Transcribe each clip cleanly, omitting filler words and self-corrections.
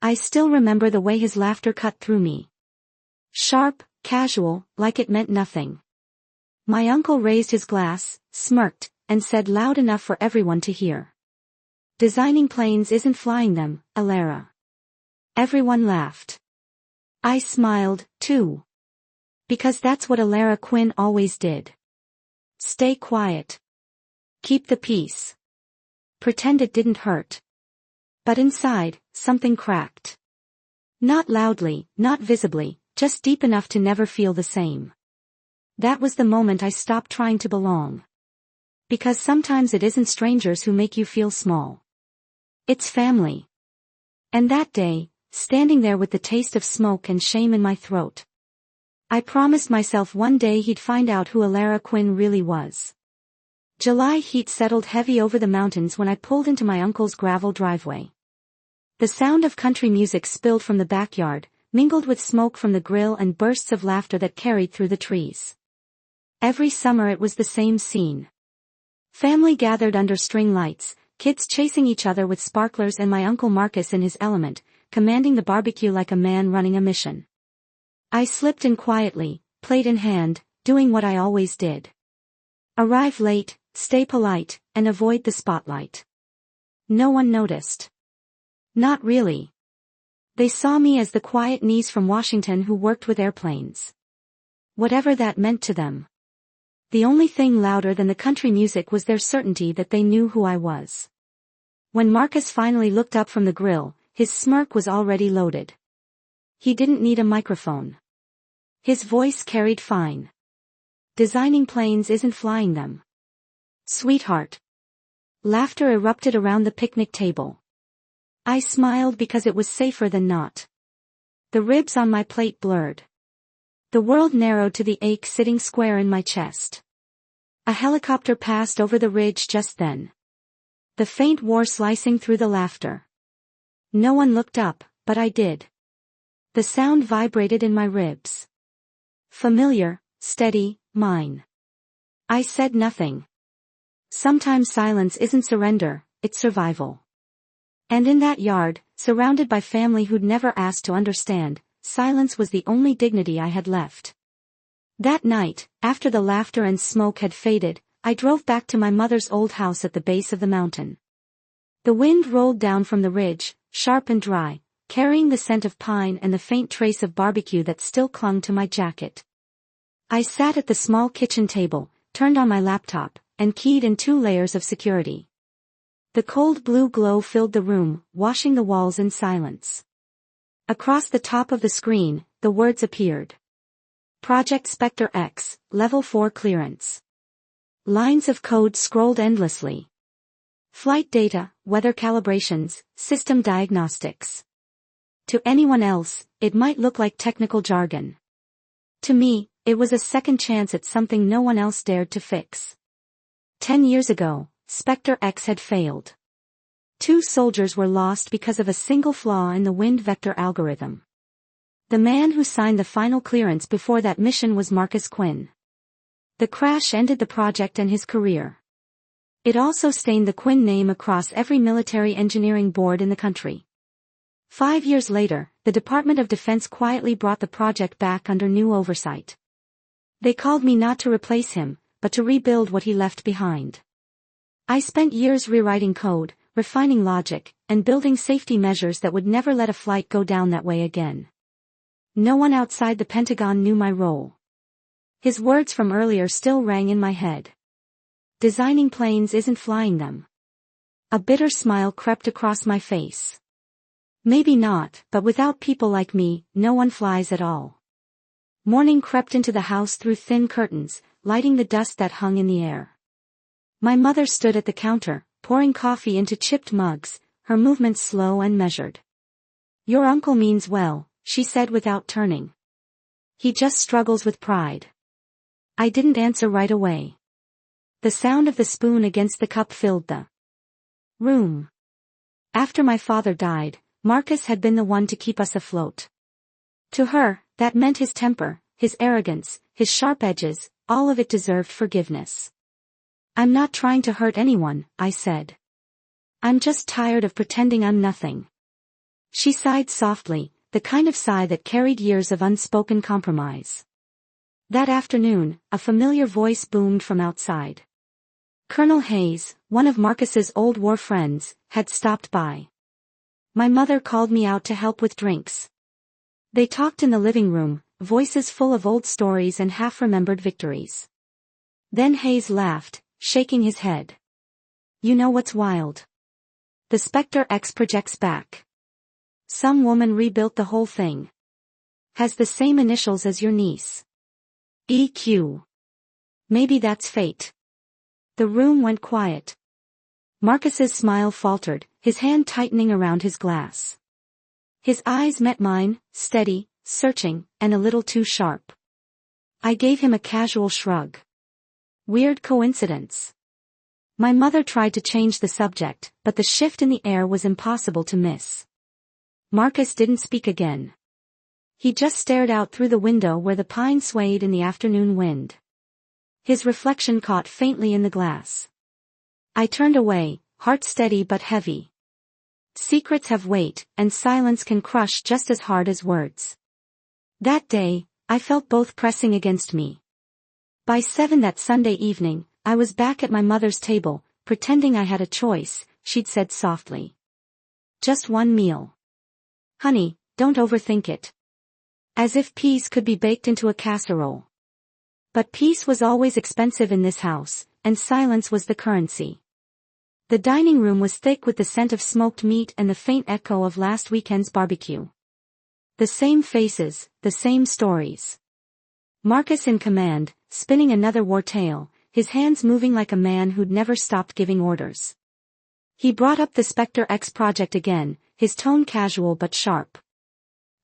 I still remember the way his laughter cut through me. Sharp, casual, like it meant nothing. My uncle raised his glass, smirked, and said loud enough for everyone to hear. "Designing planes isn't flying them, Alara." Everyone laughed. I smiled, too. Because that's what Alara Quinn always did. Stay quiet. Keep the peace. Pretend it didn't hurt. But inside, something cracked. Not loudly, not visibly, just deep enough to never feel the same. That was the moment I stopped trying to belong. Because sometimes it isn't strangers who make you feel small. It's family. And that day, standing there with the taste of smoke and shame in my throat, I promised myself one day he'd find out who Alara Quinn really was. July heat settled heavy over the mountains when I pulled into my uncle's gravel driveway. The sound of country music spilled from the backyard, mingled with smoke from the grill and bursts of laughter that carried through the trees. Every summer it was the same scene. Family gathered under string lights, kids chasing each other with sparklers, and my Uncle Marcus in his element, commanding the barbecue like a man running a mission. I slipped in quietly, plate in hand, doing what I always did. Arrive late, stay polite, and avoid the spotlight. No one noticed. Not really. They saw me as the quiet niece from Washington who worked with airplanes. Whatever that meant to them. The only thing louder than the country music was their certainty that they knew who I was. When Marcus finally looked up from the grill, his smirk was already loaded. He didn't need a microphone. His voice carried fine. Designing planes isn't flying them. Sweetheart. Laughter erupted around the picnic table. I smiled because it was safer than not. The ribs on my plate blurred. The world narrowed to the ache sitting square in my chest. A helicopter passed over the ridge just then. The faint war slicing through the laughter. No one looked up, but I did. The sound vibrated in my ribs. Familiar, steady, mine. I said nothing. Sometimes silence isn't surrender, it's survival. And in that yard, surrounded by family who'd never asked to understand, silence was the only dignity I had left. That night, after the laughter and smoke had faded, I drove back to my mother's old house at the base of the mountain. The wind rolled down from the ridge, sharp and dry, carrying the scent of pine and the faint trace of barbecue that still clung to my jacket. I sat at the small kitchen table, turned on my laptop, and keyed in 2 layers of security. The cold blue glow filled the room, washing the walls in silence. Across the top of the screen, the words appeared. Project Spectre X, Level 4 clearance. Lines of code scrolled endlessly. Flight data, weather calibrations, system diagnostics. To anyone else, it might look like technical jargon. To me, it was a second chance at something no one else dared to fix. 10 years ago, Spectre X had failed. 2 soldiers were lost because of a single flaw in the wind vector algorithm. The man who signed the final clearance before that mission was Marcus Quinn. The crash ended the project and his career. It also stained the Quinn name across every military engineering board in the country. 5 years later, the Department of Defense quietly brought the project back under new oversight. They called me not to replace him, but to rebuild what he left behind. I spent years rewriting code, refining logic, and building safety measures that would never let a flight go down that way again. No one outside the Pentagon knew my role. His words from earlier still rang in my head. Designing planes isn't flying them. A bitter smile crept across my face. Maybe not, but without people like me, no one flies at all. Morning crept into the house through thin curtains, lighting the dust that hung in the air. My mother stood at the counter, pouring coffee into chipped mugs, her movements slow and measured. Your uncle means well, she said without turning. He just struggles with pride. I didn't answer right away. The sound of the spoon against the cup filled the room. After my father died, Marcus had been the one to keep us afloat. To her, that meant his temper, his arrogance, his sharp edges, all of it deserved forgiveness. I'm not trying to hurt anyone, I said. I'm just tired of pretending I'm nothing. She sighed softly, the kind of sigh that carried years of unspoken compromise. That afternoon, a familiar voice boomed from outside. Colonel Hayes, one of Marcus's old war friends, had stopped by. My mother called me out to help with drinks. They talked in the living room, voices full of old stories and half-remembered victories. Then Hayes laughed, shaking his head. You know what's wild? The Spectre X projects back. Some woman rebuilt the whole thing. Has the same initials as your niece. EQ. Maybe that's fate. The room went quiet. Marcus's smile faltered, his hand tightening around his glass. His eyes met mine, steady, searching, and a little too sharp. I gave him a casual shrug. Weird coincidence. My mother tried to change the subject, but the shift in the air was impossible to miss. Marcus didn't speak again. He just stared out through the window where the pine swayed in the afternoon wind. His reflection caught faintly in the glass. I turned away, heart steady but heavy. Secrets have weight, and silence can crush just as hard as words. That day, I felt both pressing against me. By 7 that Sunday evening, I was back at my mother's table, pretending I had a choice, she'd said softly. Just one meal. Honey, don't overthink it. As if peace could be baked into a casserole. But peace was always expensive in this house, and silence was the currency. The dining room was thick with the scent of smoked meat and the faint echo of last weekend's barbecue. The same faces, the same stories. Marcus in command, spinning another war tale, his hands moving like a man who'd never stopped giving orders. He brought up the Spectre X project again, his tone casual but sharp.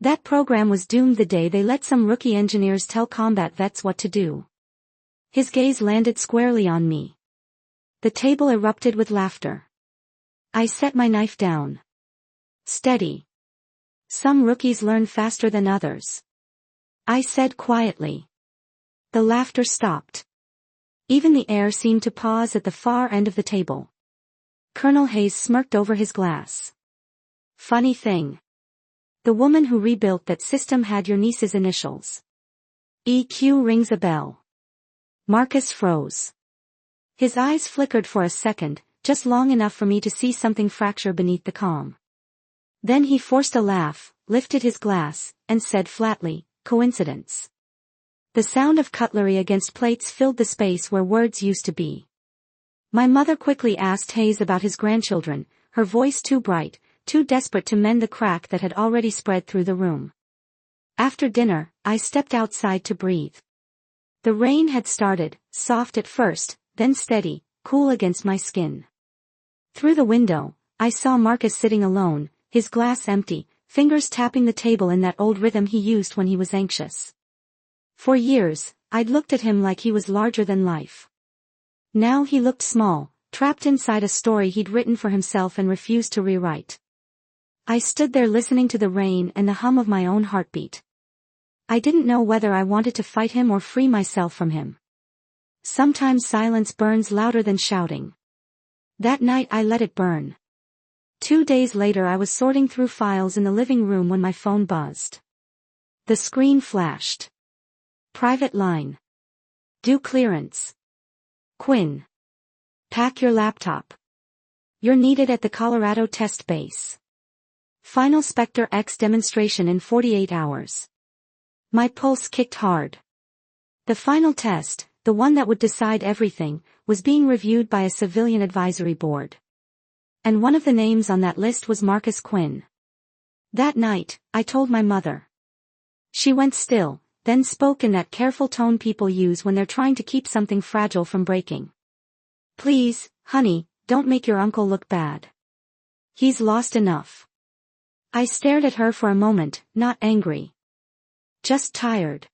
That program was doomed the day they let some rookie engineers tell combat vets what to do. His gaze landed squarely on me. The table erupted with laughter. I set my knife down. Steady. Some rookies learn faster than others. I said quietly. The laughter stopped. Even the air seemed to pause at the far end of the table. Colonel Hayes smirked over his glass. Funny thing. The woman who rebuilt that system had your niece's initials. EQ rings a bell. Marcus froze. His eyes flickered for a second, just long enough for me to see something fracture beneath the calm. Then he forced a laugh, lifted his glass, and said flatly, coincidence. The sound of cutlery against plates filled the space where words used to be. My mother quickly asked Hayes about his grandchildren, her voice too bright, too desperate to mend the crack that had already spread through the room. After dinner, I stepped outside to breathe. The rain had started, soft at first, then steady, cool against my skin. Through the window, I saw Marcus sitting alone, his glass empty, fingers tapping the table in that old rhythm he used when he was anxious. For years, I'd looked at him like he was larger than life. Now he looked small, trapped inside a story he'd written for himself and refused to rewrite. I stood there listening to the rain and the hum of my own heartbeat. I didn't know whether I wanted to fight him or free myself from him. Sometimes silence burns louder than shouting. That night I let it burn. 2 days later I was sorting through files in the living room when my phone buzzed. The screen flashed. Private line. Do clearance. Quinn. Pack your laptop. You're needed at the Colorado test base. Final Spectre X demonstration in 48 hours. My pulse kicked hard. The final test, the one that would decide everything, was being reviewed by a civilian advisory board. And one of the names on that list was Marcus Quinn. That night, I told my mother. She went still, then spoke in that careful tone people use when they're trying to keep something fragile from breaking. Please, honey, don't make your uncle look bad. He's lost enough. I stared at her for a moment, not angry. Just tired.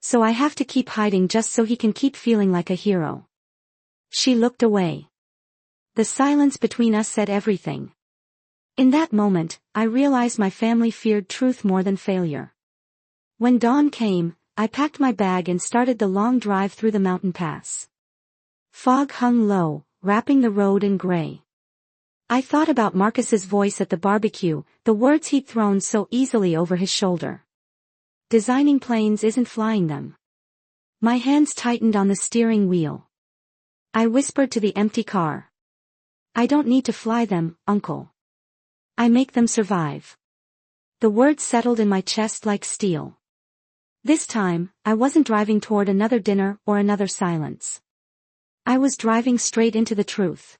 So I have to keep hiding just so he can keep feeling like a hero. She looked away. The silence between us said everything. In that moment, I realized my family feared truth more than failure. When dawn came, I packed my bag and started the long drive through the mountain pass. Fog hung low, wrapping the road in gray. I thought about Marcus's voice at the barbecue, the words he'd thrown so easily over his shoulder. Designing planes isn't flying them. My hands tightened on the steering wheel. I whispered to the empty car. I don't need to fly them, Uncle. I make them survive. The words settled in my chest like steel. This time, I wasn't driving toward another dinner or another silence. I was driving straight into the truth.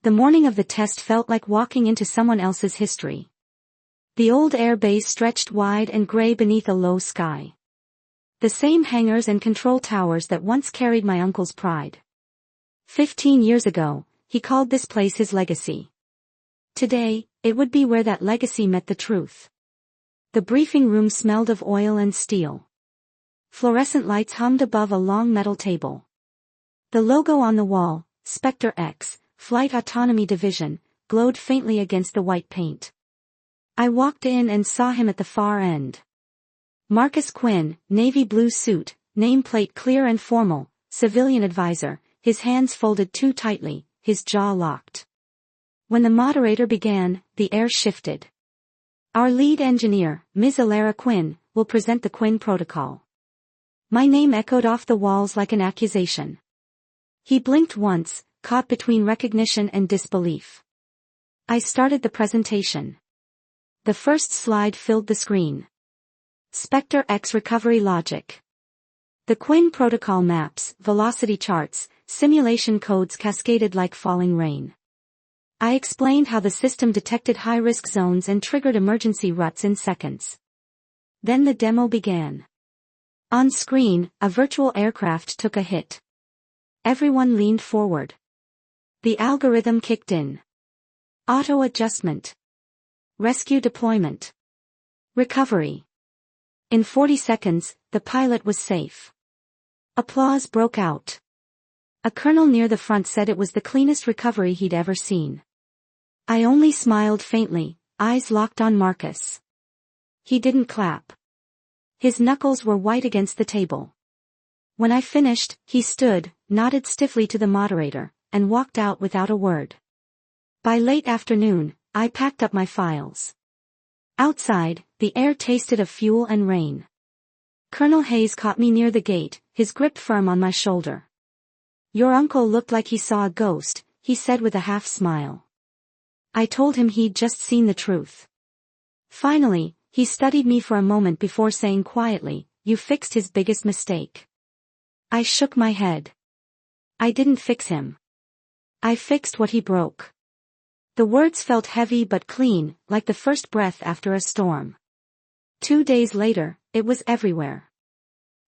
The morning of the test felt like walking into someone else's history. The old air base stretched wide and gray beneath a low sky. The same hangars and control towers that once carried my uncle's pride. 15 years ago, he called this place his legacy. Today, it would be where that legacy met the truth. The briefing room smelled of oil and steel. Fluorescent lights hummed above a long metal table. The logo on the wall, Spectre X, Flight Autonomy Division, glowed faintly against the white paint. I walked in and saw him at the far end. Marcus Quinn, navy blue suit, nameplate clear and formal, civilian advisor, his hands folded too tightly, his jaw locked. When the moderator began, the air shifted. Our lead engineer, Ms. Alara Quinn, will present the Quinn Protocol. My name echoed off the walls like an accusation. He blinked once, caught between recognition and disbelief. I started the presentation. The first slide filled the screen. Spectre X recovery logic. The Quinn Protocol maps, velocity charts, simulation codes cascaded like falling rain. I explained how the system detected high-risk zones and triggered emergency ruts in seconds. Then the demo began. On screen, a virtual aircraft took a hit. Everyone leaned forward. The algorithm kicked in. Auto adjustment. Rescue deployment. Recovery. In 40 seconds, the pilot was safe. Applause broke out. A colonel near the front said it was the cleanest recovery he'd ever seen. I only smiled faintly, eyes locked on Marcus. He didn't clap. His knuckles were white against the table. When I finished, he stood, nodded stiffly to the moderator, and walked out without a word. By late afternoon, I packed up my files. Outside, the air tasted of fuel and rain. Colonel Hayes caught me near the gate, his grip firm on my shoulder. Your uncle looked like he saw a ghost, he said with a half smile. I told him he'd just seen the truth. Finally, he studied me for a moment before saying quietly, you fixed his biggest mistake. I shook my head. I didn't fix him. I fixed what he broke. The words felt heavy but clean, like the first breath after a storm. 2 days later, it was everywhere.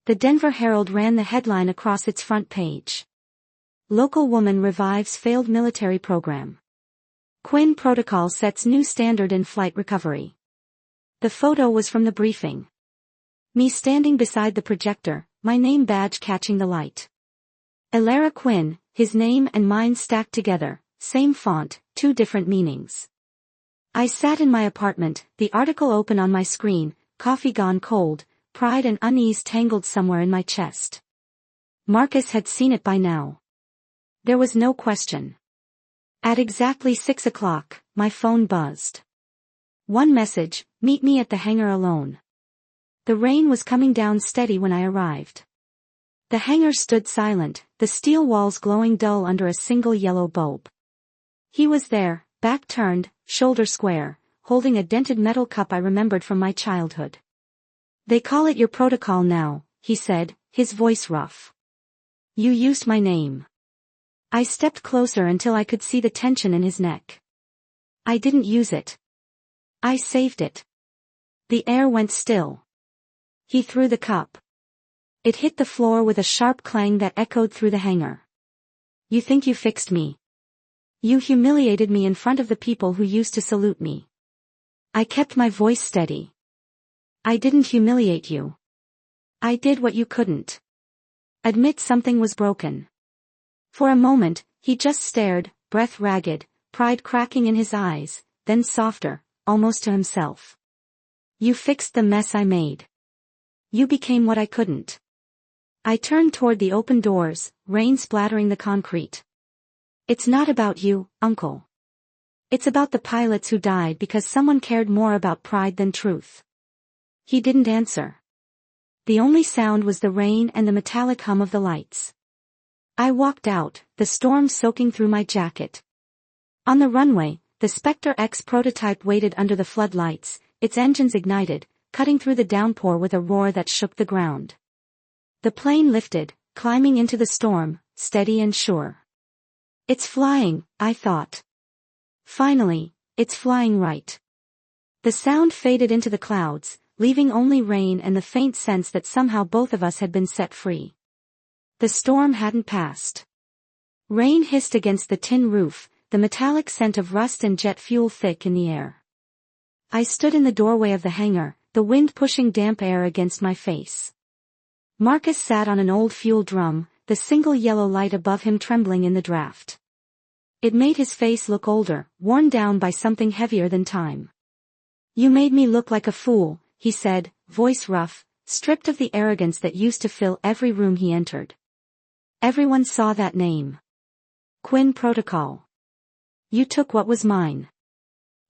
The Denver Herald ran the headline across its front page. Local woman revives failed military program. Quinn Protocol sets new standard in flight recovery. The photo was from the briefing. Me standing beside the projector, my name badge catching the light. Alara Quinn, his name and mine stacked together, same font, 2 different meanings. I sat in my apartment, the article open on my screen, coffee gone cold, pride and unease tangled somewhere in my chest. Marcus had seen it by now. There was no question. At exactly 6 o'clock, my phone buzzed. One message, meet me at the hangar alone. The rain was coming down steady when I arrived. The hangar stood silent, the steel walls glowing dull under a single yellow bulb. He was there, back turned, shoulder square, holding a dented metal cup I remembered from my childhood. They call it your protocol now, he said, his voice rough. You used my name. I stepped closer until I could see the tension in his neck. I didn't use it. I saved it. The air went still. He threw the cup. It hit the floor with a sharp clang that echoed through the hangar. You think you fixed me? You humiliated me in front of the people who used to salute me. I kept my voice steady. I didn't humiliate you. I did what you couldn't. Admit something was broken. For a moment, he just stared, breath ragged, pride cracking in his eyes, then softer, almost to himself. You fixed the mess I made. You became what I couldn't. I turned toward the open doors, rain splattering the concrete. It's not about you, Uncle. It's about the pilots who died because someone cared more about pride than truth. He didn't answer. The only sound was the rain and the metallic hum of the lights. I walked out, the storm soaking through my jacket. On the runway, the Spectre X prototype waited under the floodlights, its engines ignited, cutting through the downpour with a roar that shook the ground. The plane lifted, climbing into the storm, steady and sure. It's flying, I thought. Finally, it's flying right. The sound faded into the clouds, leaving only rain and the faint sense that somehow both of us had been set free. The storm hadn't passed. Rain hissed against the tin roof, the metallic scent of rust and jet fuel thick in the air. I stood in the doorway of the hangar, the wind pushing damp air against my face. Marcus sat on an old fuel drum, the single yellow light above him trembling in the draft. It made his face look older, worn down by something heavier than time. "You made me look like a fool," he said, voice rough, stripped of the arrogance that used to fill every room he entered. Everyone saw that name. Quinn Protocol. You took what was mine.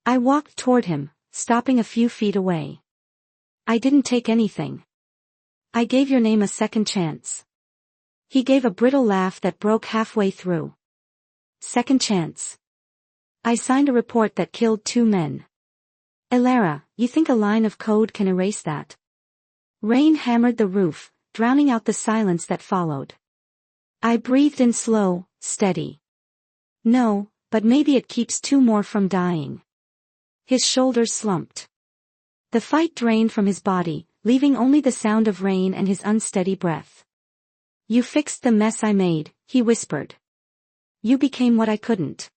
I walked toward him, stopping a few feet away. I didn't take anything. I gave your name a second chance. He gave a brittle laugh that broke halfway through. Second chance. I signed a report that killed 2 men. Elara, you think a line of code can erase that? Rain hammered the roof, drowning out the silence that followed. I breathed in slow, steady. No, but maybe it keeps 2 more from dying. His shoulders slumped. The fight drained from his body, leaving only the sound of rain and his unsteady breath. You fixed the mess I made, he whispered. You became what I couldn't.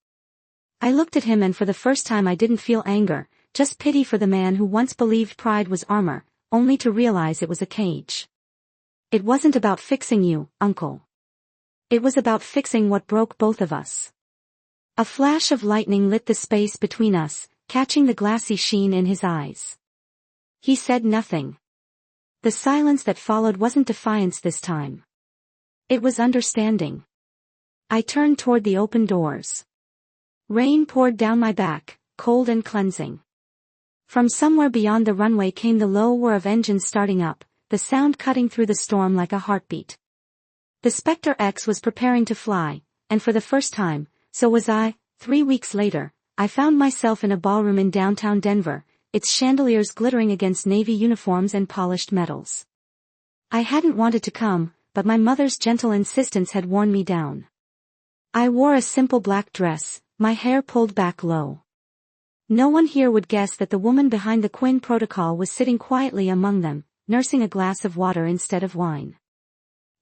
I looked at him and for the first time I didn't feel anger, just pity for the man who once believed pride was armor, only to realize it was a cage. It wasn't about fixing you, Uncle. It was about fixing what broke both of us. A flash of lightning lit the space between us, catching the glassy sheen in his eyes. He said nothing. The silence that followed wasn't defiance this time. It was understanding. I turned toward the open doors. Rain poured down my back, cold and cleansing. From somewhere beyond the runway came the low whir of engines starting up, the sound cutting through the storm like a heartbeat. The Spectre X was preparing to fly, and for the first time, so was I. 3 weeks later, I found myself in a ballroom in downtown Denver, its chandeliers glittering against navy uniforms and polished metals. I hadn't wanted to come, but my mother's gentle insistence had worn me down. I wore a simple black dress, my hair pulled back low. No one here would guess that the woman behind the Quinn Protocol was sitting quietly among them, nursing a glass of water instead of wine.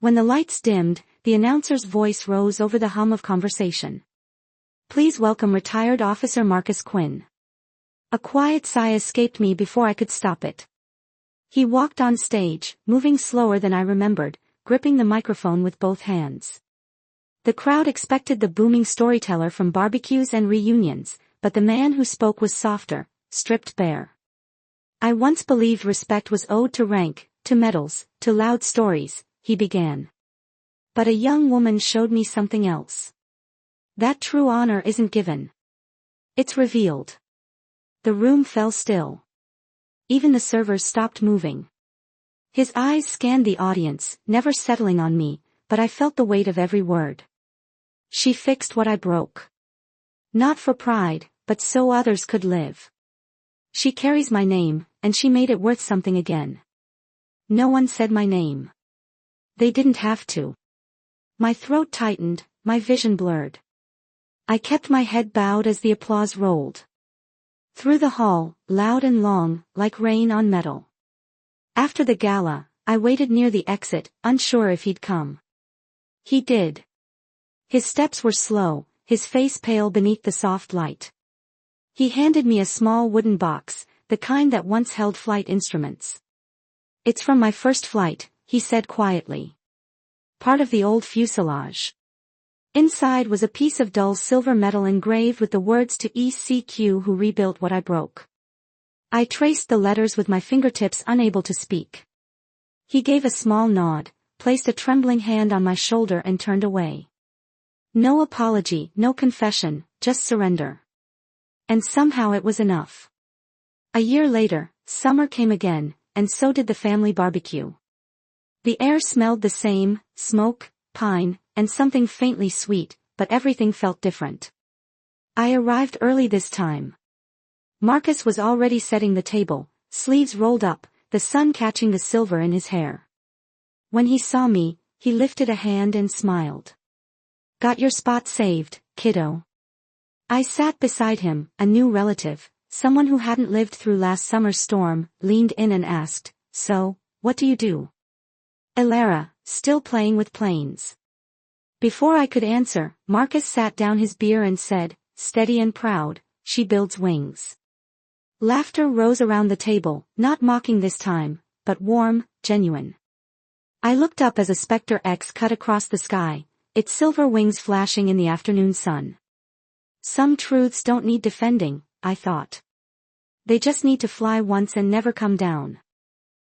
When the lights dimmed, the announcer's voice rose over the hum of conversation. Please welcome retired Officer Marcus Quinn. A quiet sigh escaped me before I could stop it. He walked on stage, moving slower than I remembered, gripping the microphone with both hands. The crowd expected the booming storyteller from barbecues and reunions, but the man who spoke was softer, stripped bare. I once believed respect was owed to rank, to medals, to loud stories, he began. But a young woman showed me something else. That true honor isn't given. It's revealed. The room fell still. Even the servers stopped moving. His eyes scanned the audience, never settling on me, but I felt the weight of every word. She fixed what I broke. Not for pride, but so others could live. She carries my name, and she made it worth something again. No one said my name. They didn't have to. My throat tightened, my vision blurred. I kept my head bowed as the applause rolled. Through the hall, loud and long, like rain on metal. After the gala, I waited near the exit, unsure if he'd come. He did. His steps were slow, his face pale beneath the soft light. He handed me a small wooden box, the kind that once held flight instruments. It's from my first flight, he said quietly. Part of the old fuselage. Inside was a piece of dull silver metal engraved with the words to ECQ who rebuilt what I broke. I traced the letters with my fingertips unable to speak. He gave a small nod, placed a trembling hand on my shoulder and turned away. No apology, no confession, just surrender. And somehow it was enough. A year later, summer came again, and so did the family barbecue. The air smelled the same, smoke, pine, and something faintly sweet, but everything felt different. I arrived early this time. Marcus was already setting the table, sleeves rolled up, the sun catching the silver in his hair. When he saw me, he lifted a hand and smiled. "Got your spot saved, kiddo." I sat beside him, a new relative, someone who hadn't lived through last summer's storm, leaned in and asked, "So, what do you do?" "Elara, still playing with planes." Before I could answer, Marcus sat down his beer and said, steady and proud, "She builds wings." Laughter rose around the table, not mocking this time, but warm, genuine. I looked up as a Spectre X cut across the sky, its silver wings flashing in the afternoon sun. Some truths don't need defending, I thought. They just need to fly once and never come down.